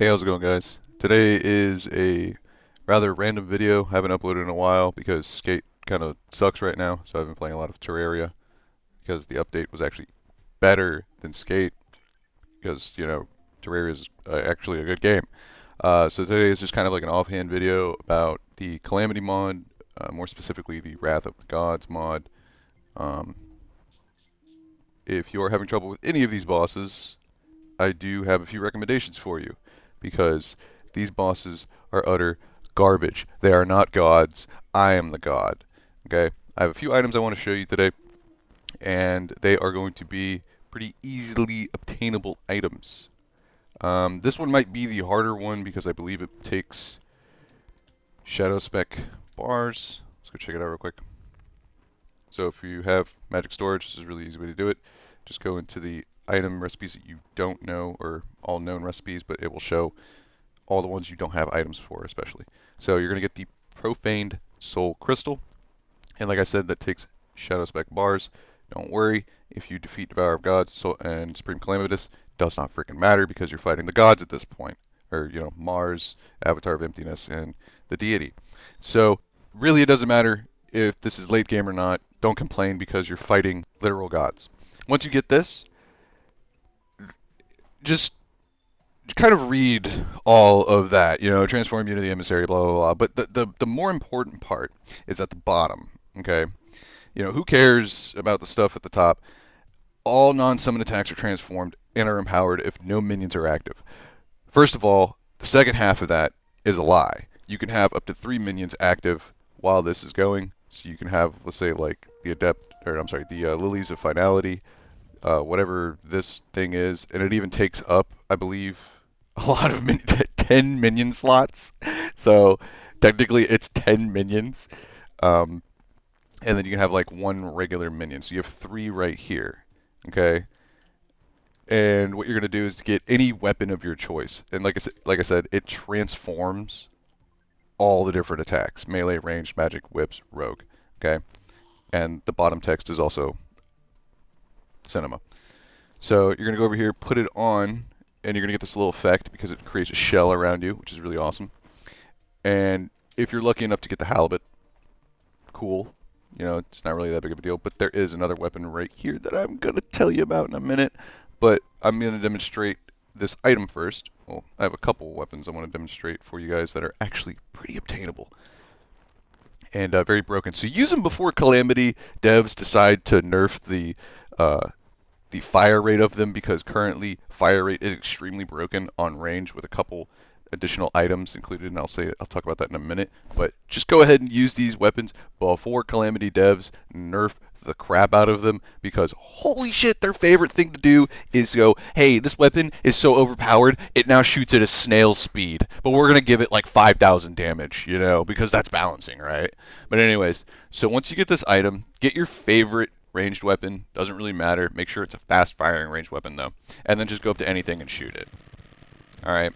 Hey, how's it going, guys? Today is a rather random video. I haven't uploaded in a while because Skate kind of sucks right now, so I've been playing a lot of Terraria because the update was actually better than Skate because, Terraria is actually a good game. So today is just kind of like an offhand video about the Calamity mod, more specifically the Wrath of the Gods mod. Um, if you're having trouble with any of these bosses, I do have a few recommendations for you because these bosses are utter garbage. They are not gods. I am the god. Okay? I have a few items I want to show you today, and they are going to be pretty easily obtainable items. This one might be the harder one because I believe it takes shadow spec bars. Let's go check it out real quick. So if you have magic storage, this is a really easy way to do it. Just go into the item recipes that you don't know, or all known recipes, but it will show all the ones you don't have items for, especially. So you're going to get the Profaned Soul Crystal, and like I said, that takes Shadow Spec bars. Don't worry, if you defeat Devourer of Gods and Supreme Calamitus, does not freaking matter because you're fighting the gods at this point, or Mars, Avatar of Emptiness, and the deity. So really, it doesn't matter if this is late game or not. Don't complain because you're fighting literal gods. Once you get this, just kind of read all of that, transform unity emissary, blah, blah, blah. But the more important part is at the bottom, okay? Who cares about the stuff at the top? All non-summon attacks are transformed and are empowered if no minions are active. First of all, the second half of that is a lie. You can have up to 3 minions active while this is going. So you can have, let's say, like the Lilies of Finality, whatever this thing is, and it even takes up, I believe, a lot of 10 minion slots. So technically, it's 10 minions, and then you can have like one regular minion. So you have 3 right here. Okay. And what you're gonna do is to get any weapon of your choice, and like I said, it transforms all the different attacks: melee, ranged, magic, whips, rogue. Okay. And the bottom text is also cinema. So you're going to go over here, put it on, and you're going to get this little effect because it creates a shell around you, which is really awesome. And if you're lucky enough to get the halibut, cool. It's not really that big of a deal. But there is another weapon right here that I'm going to tell you about in a minute. But I'm going to demonstrate this item first. Well, I have a couple weapons I want to demonstrate for you guys that are actually pretty obtainable and very broken. So use them before Calamity devs decide to nerf the fire rate of them, because currently fire rate is extremely broken on range with a couple additional items included, and I'll talk about that in a minute. But just go ahead and use these weapons before Calamity devs nerf the crap out of them, because holy shit, their favorite thing to do is go, hey, this weapon is so overpowered, it now shoots at a snail's speed, but we're going to give it like 5,000 damage, because that's balancing, right? But anyways, so once you get this item, get your favorite ranged weapon. Doesn't really matter. Make sure it's a fast firing ranged weapon though. And then just go up to anything and shoot it. Alright.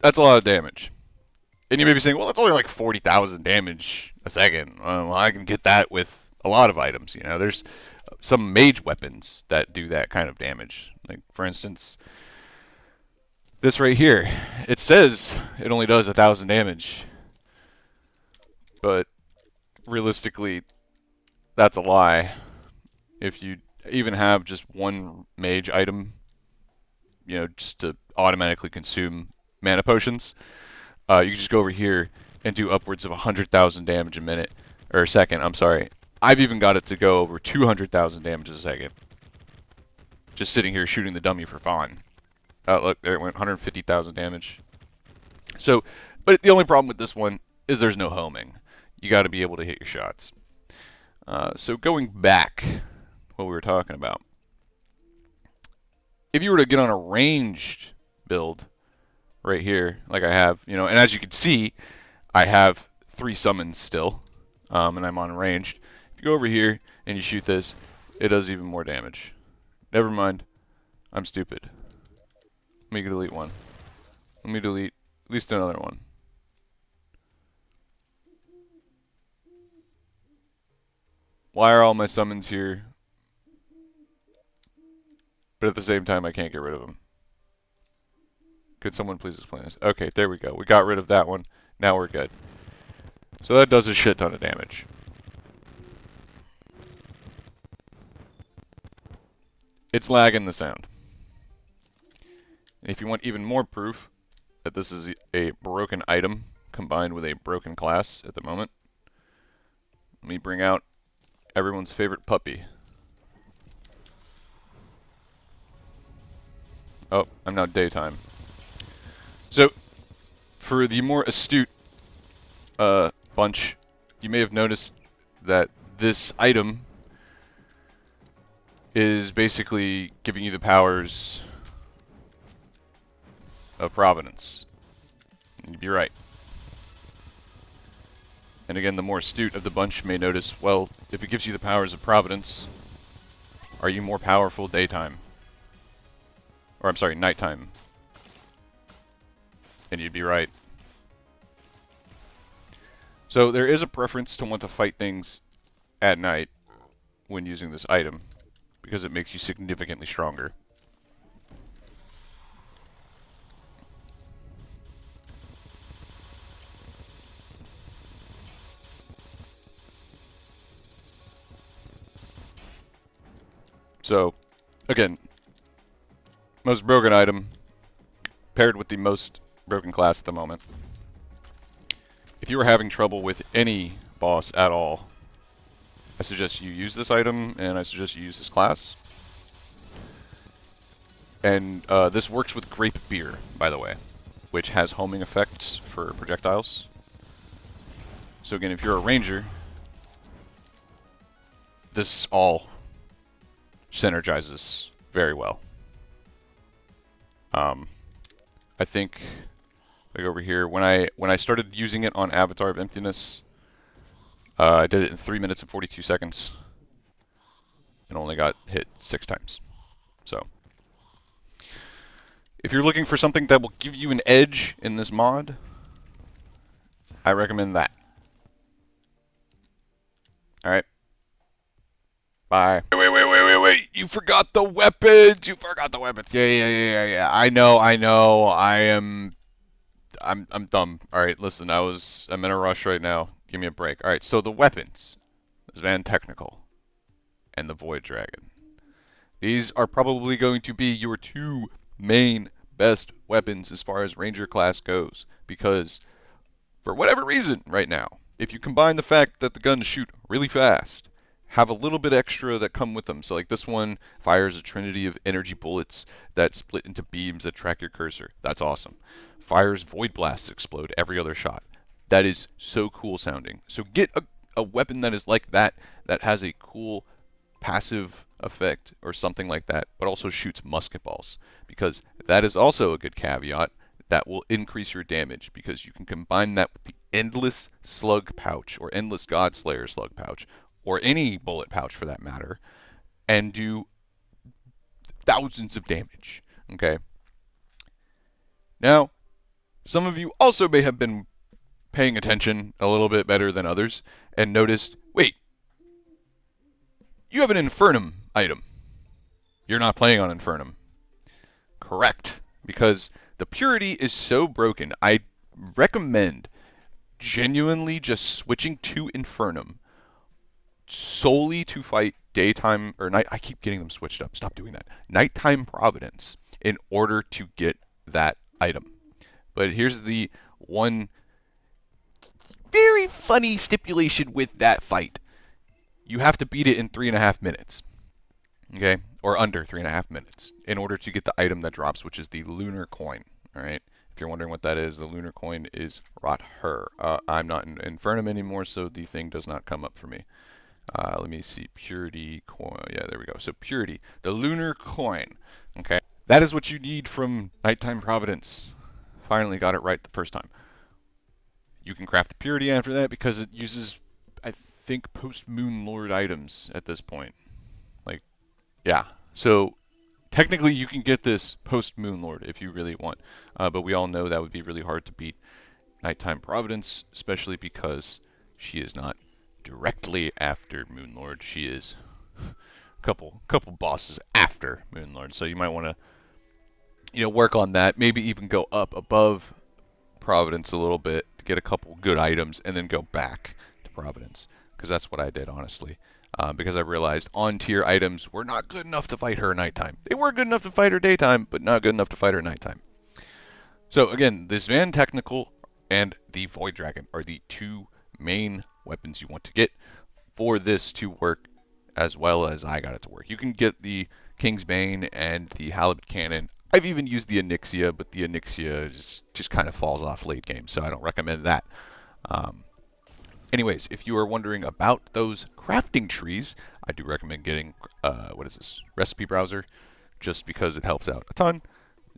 That's a lot of damage. And you may be saying, well, that's only like 40,000 damage a second. Well, I can get that with a lot of items. There's some mage weapons that do that kind of damage. Like, for instance, this right here. It says it only does 1,000 damage. But realistically, that's a lie. If you even have just one mage item, just to automatically consume mana potions, you can just go over here and do upwards of 100,000 damage a minute, or a second, I'm sorry. I've even got it to go over 200,000 damage a second. Just sitting here shooting the dummy for fun. Look, there it went, 150,000 damage. So, but the only problem with this one is there's no homing. You got to be able to hit your shots. So going back, what we were talking about. If you were to get on a ranged build right here, like I have, and as you can see, I have 3 summons still, and I'm on ranged. If you go over here and you shoot this, it does even more damage. Never mind, I'm stupid. Let me delete one. Let me delete at least another one. Why are all my summons here, but at the same time I can't get rid of them? Could someone please explain this? Okay, there we go. We got rid of that one. Now we're good. So that does a shit ton of damage. It's lagging the sound. And if you want even more proof that this is a broken item combined with a broken class at the moment, let me bring out everyone's favorite puppy. Oh, I'm now daytime. So, for the more astute bunch, you may have noticed that this item is basically giving you the powers of Providence. You'd be right. And again, the more astute of the bunch may notice, well, if it gives you the powers of Providence, are you more powerful daytime? Or, I'm sorry, nighttime. And you'd be right. So there is a preference to want to fight things at night when using this item, because it makes you significantly stronger. So, again, most broken item paired with the most broken class at the moment. If you are having trouble with any boss at all, I suggest you use this item, and I suggest you use this class. And this works with grape beer, by the way, which has homing effects for projectiles. So again, if you're a ranger, this all synergizes very well. I think, like over here, when I started using it on Avatar of Emptiness, I did it in 3 minutes and 42 seconds, and only got hit 6 times. So, if you're looking for something that will give you an edge in this mod, I recommend that. Alright. Bye. Wait. You forgot the weapons! You forgot the weapons! Yeah. I know. I'm dumb. Alright, listen, I'm in a rush right now. Give me a break. Alright, so the weapons. There's Van Technical and the Void Dragon. These are probably going to be your 2 main best weapons as far as Ranger class goes, because for whatever reason right now, if you combine the fact that the guns shoot really fast, have a little bit extra that come with them. So like this one fires a trinity of energy bullets that split into beams that track your cursor. That's awesome. Fires void blasts that explode every other shot. That is so cool sounding. So get a weapon that is like that, that has a cool passive effect or something like that, but also shoots musket balls, because that is also a good caveat. That will increase your damage, because you can combine that with the endless slug pouch or endless Godslayer slug pouch, or any bullet pouch for that matter, and do thousands of damage. Okay. Now, some of you also may have been paying attention a little bit better than others and noticed, wait, you have an Infernum item. You're not playing on Infernum. Correct. Because the purity is so broken, I recommend genuinely just switching to Infernum solely to fight daytime or night. I keep getting them switched up. Stop doing that. Nighttime Providence in order to get that item. But here's the one very funny stipulation with that fight. You have to beat it in 3.5 minutes. Okay? Or under 3.5 minutes in order to get the item that drops, which is the lunar coin. Alright? If you're wondering what that is, the lunar coin is Rot Her. I'm not in Infernum anymore, so the thing does not come up for me. Let me see. Purity coin. Yeah, there we go. So purity. The lunar coin. Okay? That is what you need from Nighttime Providence. Finally got it right the first time. You can craft the purity after that because it uses, I think, post-Moon Lord items at this point. Like, yeah. So technically you can get this post-Moon Lord if you really want. But we all know that would be really hard to beat Nighttime Providence, especially because she is not directly after Moon Lord. She is a couple bosses after Moon Lord. So you might want to work on that. Maybe even go up above Providence a little bit to get a couple good items, and then go back to Providence, because that's what I did, honestly. Because I realized on tier items were not good enough to fight her nighttime. They were good enough to fight her daytime, but not good enough to fight her nighttime. So again, this Van Technical and the Void Dragon are the two main weapons you want to get for this to work as well as I got it to work. You can get the King's Bane and the Halibut Cannon. I've even used the Onyxia, but the Onyxia just kind of falls off late game, so I don't recommend that. Anyways, if you are wondering about those crafting trees, I do recommend getting, what is this, Recipe Browser, just because it helps out a ton.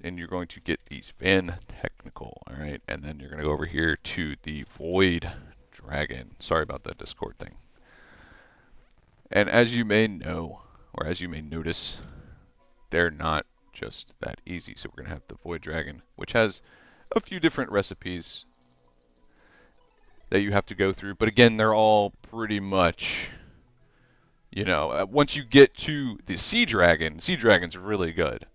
And you're going to get these Van Technical, all right? And then you're going to go over here to the Void Dragon. Sorry about that Discord thing. And as you may know, or as you may notice, they're not just that easy. So we're going to have the Void Dragon, which has a few different recipes that you have to go through. But again, they're all pretty much, once you get to the Sea Dragon's really good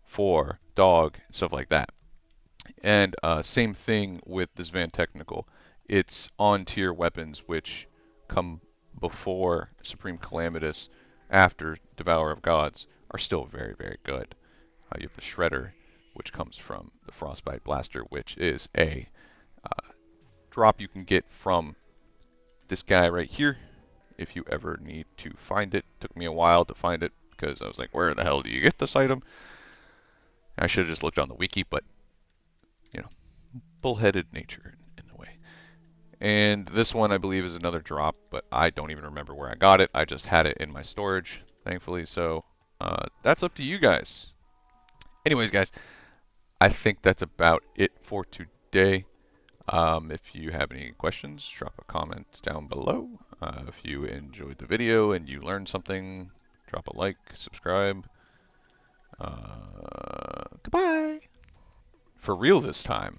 for dog and stuff like that. And same thing with this Van Technical. It's on tier weapons which come before Supreme Calamitous, after Devourer of Gods, are still very, very good. You have the Shredder, which comes from the Frostbite Blaster, which is a drop you can get from this guy right here if you ever need to find it. Took me a while to find it because I was like, where the hell do you get this item? I should have just looked on the wiki, but, bullheaded nature in a way. And this one, I believe, is another drop, but I don't even remember where I got it. I just had it in my storage, thankfully, so that's up to you guys. Anyways, guys, I think that's about it for today. If you have any questions, drop a comment down below. If you enjoyed the video and you learned something, drop a like, subscribe. Goodbye. For real this time.